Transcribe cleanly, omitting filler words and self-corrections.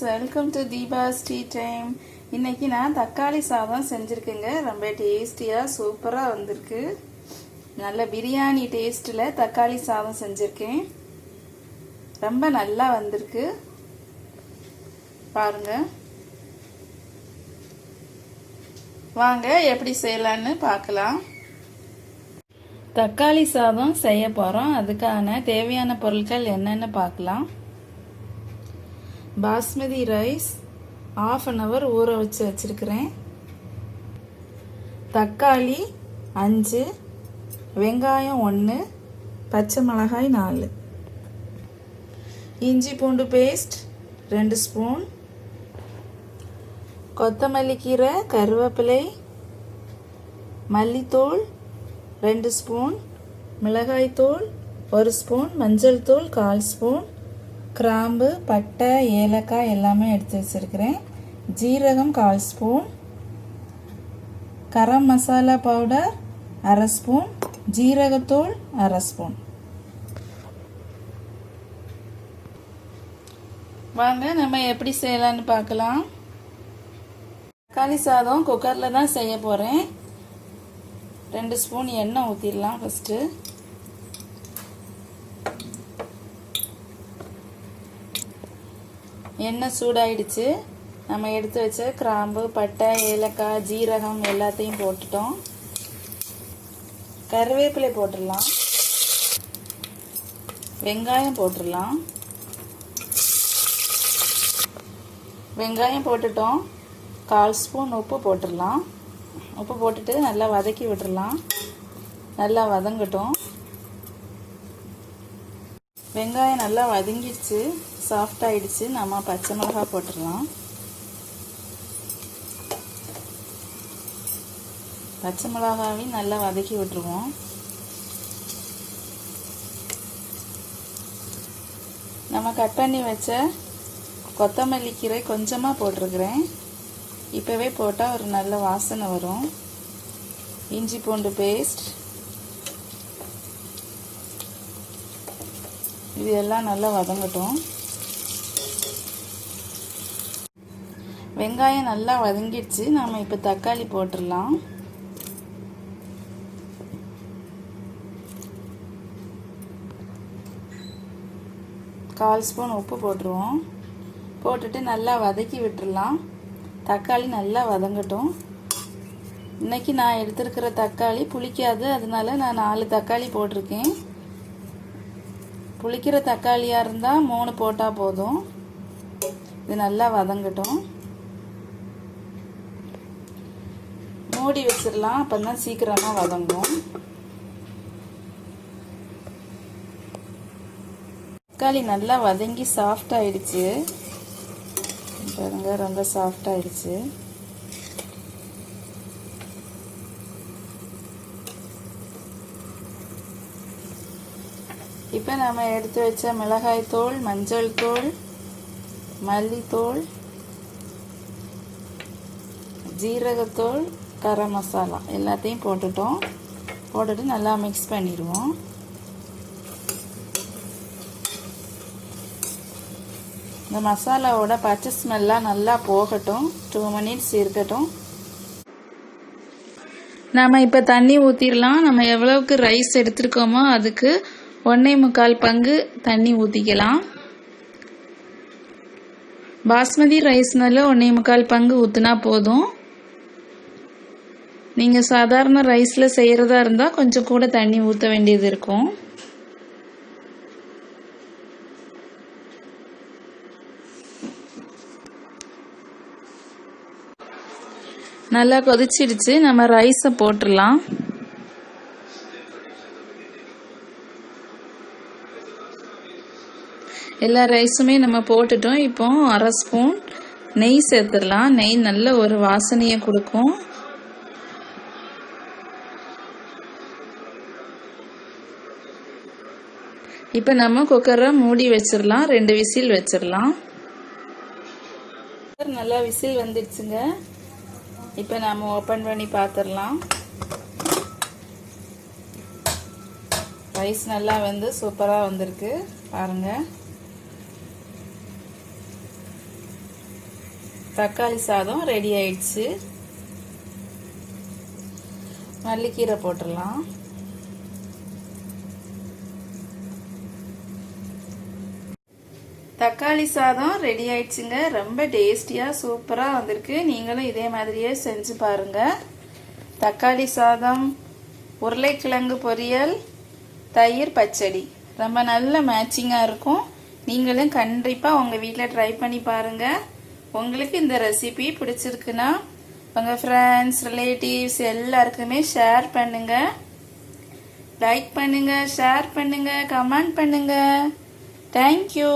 Welcome to Deepa's tea time. இன்னைக்கு நான் தக்காளி சாதம் செஞ்சுருக்கேங்க. ரொம்ப டேஸ்டியாக சூப்பராக வந்திருக்கு. நல்ல பிரியாணி டேஸ்ட்டில் தக்காளி சாதம் செஞ்சுருக்கேன். ரொம்ப நல்லா வந்திருக்கு பாருங்க. வாங்க எப்படி செய்யலான்னு பார்க்கலாம். தக்காளி சாதம் செய்ய போகிறோம். அதுக்கான தேவையான பொருட்கள் என்னென்னு பார்க்கலாம். பாஸ்மதி ரைஸ் ½ அன் ஹவர் ஊற வச்சு வச்சிருக்கிறேன். தக்காளி 5, வெங்காயம் 1, பச்சை மிளகாய் 4, இஞ்சி பூண்டு பேஸ்ட் 2 ஸ்பூன், கொத்தமல்லி கீரை, கருவேப்பிலை, மல்லித்தூள் 2 ஸ்பூன், மிளகாய்த்தூள் 1 ஸ்பூன், மஞ்சள் தூள் 1/4 ஸ்பூன், கிராம்பு, பட்டை, ஏலக்காய் எல்லாமே எடுத்து வச்சிருக்கிறேன். ஜீரகம் 1/4 spoon, garam masala powder 1/2 spoon, ஜீரகத்தூள் 1/2 ஸ்பூன். வாங்க நம்ம எப்படி செய்யலான்னு பார்க்கலாம். தக்காளி சாதம் குக்கரில் தான் செய்ய போகிறேன். 2 ஸ்பூன் எண்ணெய் ஊற்றிடலாம். ஃபஸ்ட்டு எண்ணெய் சூடாயிடுச்சு. நம்ம எடுத்து வச்ச கிராம்பு, பட்டை, ஏலக்காய், ஜீரகம் எல்லாத்தையும் போட்டுட்டோம். கருவேப்பிலை போட்டுடலாம். வெங்காயம் போட்டுடலாம். வெங்காயம் போட்டுட்டோம். 1/4 ஸ்பூன் உப்பு போட்டுடலாம். உப்பு போட்டுட்டு நல்லா வதக்கி விட்டுடலாம். நல்லா வதங்கட்டும். வெங்காயம் நல்லா வதங்கிடுச்சு, சாஃப்ட் ஆயிடுச்சு. நம்ம பச்சை மிளகாய் போட்டுடலாம். பச்சை மிளகாவையும் நல்லா வதக்கி விட்டுருவோம். நம்ம கட் பண்ணி வச்ச கொத்தமல்லி கீரை கொஞ்சமாக போட்டிருக்கிறேன். இப்போவே போட்டால் ஒரு நல்ல வாசனை வரும். இஞ்சி பூண்டு பேஸ்ட், இது எல்லாம் நல்லா வதங்கட்டும். வெங்காயம் நல்லா வதங்கிடுச்சு. நம்ம இப்போ தக்காளி போட்டுடலாம். கால் ஸ்பூன் உப்பு போட்டுருவோம். போட்டுட்டு நல்லா வதக்கி விட்டுடலாம். தக்காளி நல்லா வதங்கட்டும். இன்னைக்கு நான் எடுத்துருக்கிற தக்காளி புளிக்காது, அதனால நான் 4 தக்காளி போட்டிருக்கேன். புளிக்கிற தக்காளியாக இருந்தால் 3 போட்டால் போதும். இது நல்லா வதங்கட்டும். மூடி வச்சிடலாம். அப்போ தான் சீக்கிரமாக வதங்கும். தக்காளி நல்லா வதங்கி சாஃப்ட் ஆயிடுச்சு பாருங்க. ரொம்ப சாஃப்ட் ஆயிடுச்சு. இப்போ நம்ம எடுத்து வச்ச மிளகாய் தூள், மஞ்சள் தூள், மல்லித்தூள், ஜீரகத்தூள், கரம் மசாலா எல்லாத்தையும் போட்டுட்டோம். போட்டுட்டு நல்லா மிக்ஸ் பண்ணிடுவோம். இந்த மசாலாவோட பச்சை ஸ்மெல்லாம் நல்லா போகட்டும். 2 மினிட்ஸ் இருக்கட்டும். நம்ம இப்போ தண்ணி ஊற்றிடலாம். நம்ம எவ்வளவுக்கு ரைஸ் எடுத்துருக்கோமோ அதுக்கு 1.25 பங்கு தண்ணி ஊற்றிக்கலாம். பாஸ்மதி ரைஸ்னால 1.25 பங்கு ஊற்றினா போதும். நீங்கள் சாதாரண ரைஸில் செய்கிறதா இருந்தால் கொஞ்சம் கூட தண்ணி ஊற்ற வேண்டியது இருக்கும். நல்லா கொதிச்சிடுச்சு. நம்ம ரைஸை போட்டுடலாம். எல்லா ரைஸுமே நம்ம போட்டுட்டோம். இப்போ 1/2 ஸ்பூன் நெய் சேர்த்துடலாம். நெய் நல்ல ஒரு வாசனையை கொடுக்கும். இப்போ நம்ம குக்கரை மூடி வச்சிடலாம். 2 விசில் வச்சிடலாம். நல்லா விசில் வந்துடுச்சுங்க. இப்போ நம்ம ஓப்பன் பண்ணி பார்த்துடலாம். ரைஸ் நல்லா வந்து சூப்பராக வந்திருக்கு பாருங்க. தக்காளி சாதம் ரெடி ஆயிடுச்சு. மல்லிக்கீரை போட்டுடலாம். தக்காளி சாதம் ரெடி ஆயிடுச்சுங்க. ரொம்ப டேஸ்டியாக சூப்பராக வந்திருக்கு. நீங்களும் இதே மாதிரியே செஞ்சு பாருங்க. தக்காளி சாதம், உருளைக்கிழங்கு பொரியல், தயிர் பச்சடி ரொம்ப நல்ல மேட்சிங்காக இருக்கும். நீங்களும் கண்டிப்பாக உங்கள் வீட்டில் ட்ரை பண்ணி பாருங்கள். உங்களுக்கு இந்த ரெசிபி பிடிச்சிருக்குன்னா உங்கள் ஃப்ரெண்ட்ஸ், ரிலேட்டிவ்ஸ் எல்லாருக்குமே ஷேர் பண்ணுங்கள். லைக் பண்ணுங்கள், ஷேர் பண்ணுங்கள், கமெண்ட் பண்ணுங்கள். தேங்க்யூ.